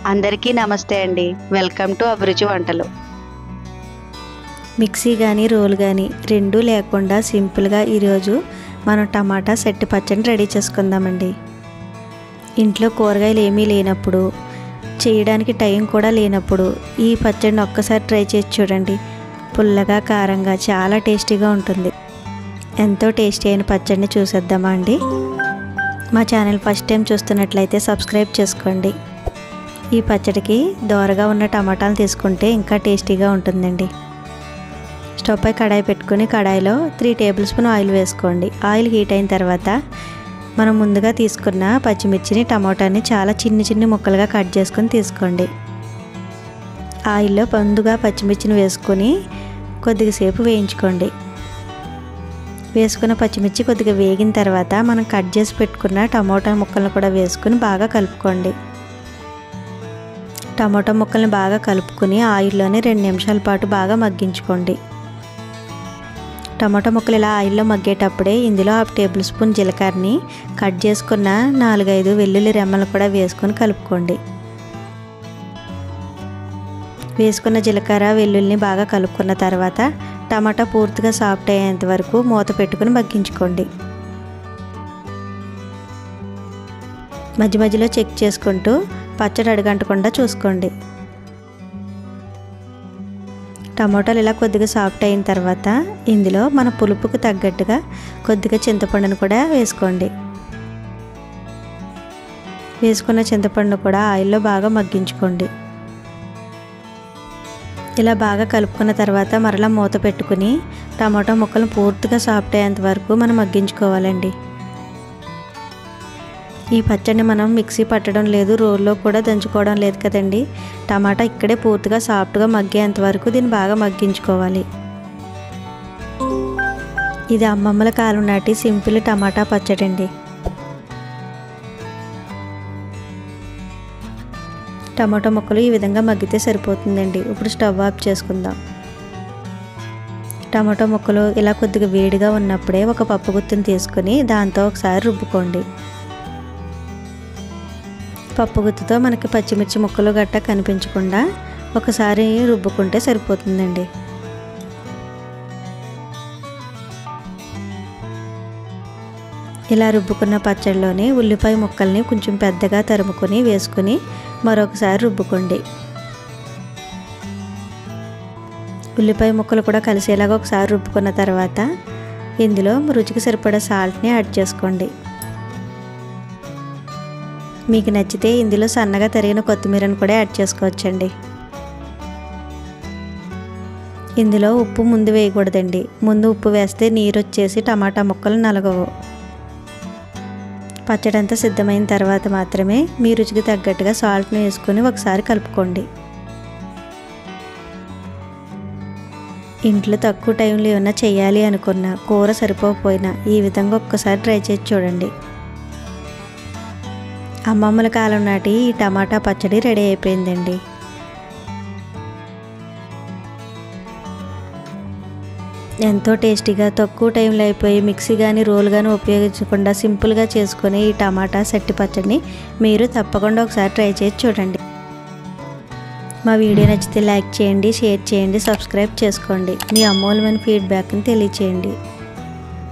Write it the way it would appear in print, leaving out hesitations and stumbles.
అందరికీ నమస్తే అండి. వెల్కమ్ టు అభిరుచి వంటలు. మిక్సీ కానీ రోల్ కానీ రెండూ లేకుండా సింపుల్గా ఈరోజు మనం టమాటా సెట్టి పచ్చడిని రెడీ చేసుకుందామండి. ఇంట్లో కూరగాయలు ఏమీ లేనప్పుడు, చేయడానికి టైం కూడా లేనప్పుడు ఈ పచ్చడిని ఒక్కసారి ట్రై చేసి చూడండి. పుల్లగా కారంగా చాలా టేస్టీగా ఉంటుంది. ఎంతో టేస్టీ అయిన పచ్చడిని చూసేద్దామా అండి. మా ఛానల్ ఫస్ట్ టైం చూస్తున్నట్లయితే సబ్స్క్రైబ్ చేసుకోండి. ఈ పచ్చడికి దోరగా ఉన్న టమాటాలు తీసుకుంటే ఇంకా టేస్టీగా ఉంటుందండి. స్టవ్ పై కడాయి పెట్టుకుని కడాయిలో 3 టేబుల్ స్పూన్ ఆయిల్ వేసుకోండి. ఆయిల్ హీట్ అయిన తర్వాత మనం ముందుగా తీసుకున్న పచ్చిమిర్చిని టమాటాని చాలా చిన్ని ముక్కలుగా కట్ చేసుకొని తీసుకోండి. ఆయిల్లో ముందుగా పచ్చిమిర్చిని వేసుకొని కొద్దిసేపు వేయించుకోండి. వేసుకున్న పచ్చిమిర్చి కొద్దిగా వేగిన తర్వాత మనం కట్ చేసి పెట్టుకున్న టమాటా ముక్కలను కూడా వేసుకుని బాగా కలుపుకోండి. టమాటా ముక్కల్ని బాగా కలుపుకొని ఆయిల్లోనే 2 నిమిషాల పాటు బాగా మగ్గించుకోండి. టమాటా ముక్కలు ఇలా ఆయిల్లో మగ్గేటప్పుడే ఇందులో 1/2 టేబుల్ స్పూన్ జీలకర్రని కట్ చేసుకున్న 4-5 వెల్లుల్లి రెమ్మలు కూడా వేసుకొని కలుపుకోండి. వేసుకున్న జీలకర్ర వెల్లుల్లిని బాగా కలుపుకున్న తర్వాత టమాటా పూర్తిగా సాఫ్ట్ అయ్యేంత వరకు మూత పెట్టుకుని మగ్గించుకోండి. మధ్యలో చెక్ చేసుకుంటూ పచ్చడి అడుగంటకుండా చూసుకోండి. టమాటాలు ఇలా కొద్దిగా సాఫ్ట్ అయిన తర్వాత ఇందులో మన పులుపుకి తగ్గట్టుగా కొద్దిగా చింతపండును కూడా వేసుకోండి. వేసుకున్న చింతపండు కూడా ఆయిల్లో బాగా మగ్గించుకోండి. ఇలా బాగా కలుపుకున్న తర్వాత మరలా మూత పెట్టుకుని టమాటా ముక్కలు పూర్తిగా సాఫ్ట్ అయ్యేంత వరకు మనం మగ్గించుకోవాలండి. ఈ పచ్చడిని మనం మిక్సీ పట్టడం లేదు, రోల్లో కూడా దంచుకోవడం లేదు కదండి. టమాటా ఇక్కడే పూర్తిగా సాఫ్ట్గా మగ్గేంత వరకు దీన్ని బాగా మగ్గించుకోవాలి. ఇది అమ్మమ్మల కాలం నాటి సింపుల్ టమాటా పచ్చడి అండి. టమాటా ముక్కలు ఈ విధంగా మగ్గితే సరిపోతుందండి. ఇప్పుడు స్టవ్ ఆఫ్ చేసుకుందాం. టమాటా ముక్కలు ఇలా కొద్దిగా వేడిగా ఉన్నప్పుడే ఒక పప్పు గుత్తిని తీసుకొని దాంతో ఒకసారి రుబ్బుకోండి. పప్పు గుత్తితో మనకి పచ్చిమిర్చి ముక్కలు గట్ట కనిపించకుండా ఒకసారి రుబ్బుకుంటే సరిపోతుందండి. ఇలా రుబ్బుకున్న పచ్చడిలోని ఉల్లిపాయ ముక్కల్ని కొంచెం పెద్దగా తరుముకొని వేసుకుని మరొకసారి రుబ్బుకోండి. ఉల్లిపాయ ముక్కలు కూడా కలిసేలాగా ఒకసారి రుబ్బుకున్న తర్వాత ఇందులో రుచికి సరిపడా సాల్ట్ని యాడ్ చేసుకోండి. మీకు నచ్చితే ఇందులో సన్నగా తరిగిన కొత్తిమీరను కూడా యాడ్ చేసుకోవచ్చండి. ఇందులో ఉప్పు ముందు వేయకూడదండి. ముందు ఉప్పు వేస్తే నీరు వచ్చేసి టమాటా ముక్కలు నలగవు. పచ్చడి అంతా సిద్ధమైన తర్వాత మాత్రమే మీ రుచికి తగ్గట్టుగా సాల్ట్ని వేసుకొని ఒకసారి కలుపుకోండి. ఇంట్లో తక్కువ టైంలో ఏమైనా చేయాలి అనుకున్నా, కూర సరిపోకపోయినా ఈ విధంగా ఒక్కసారి ట్రై చేసి చూడండి. అమ్మమ్మల కాలం నాటి ఈ టమాటా పచ్చడి రెడీ అయిపోయిందండి. ఎంతో టేస్టీగా తక్కువ టైంలో అయిపోయి మిక్సీ కానీ రోల్ కానీ ఉపయోగించకుండా సింపుల్గా చేసుకునే ఈ టమాటా సెట్టి పచ్చడిని మీరు తప్పకుండా ఒకసారి ట్రై చేసి చూడండి. మా వీడియో నచ్చితే లైక్ చేయండి, షేర్ చేయండి, సబ్స్క్రైబ్ చేసుకోండి. మీ అమూల్యమైన ఫీడ్బ్యాక్ని తెలియచేయండి.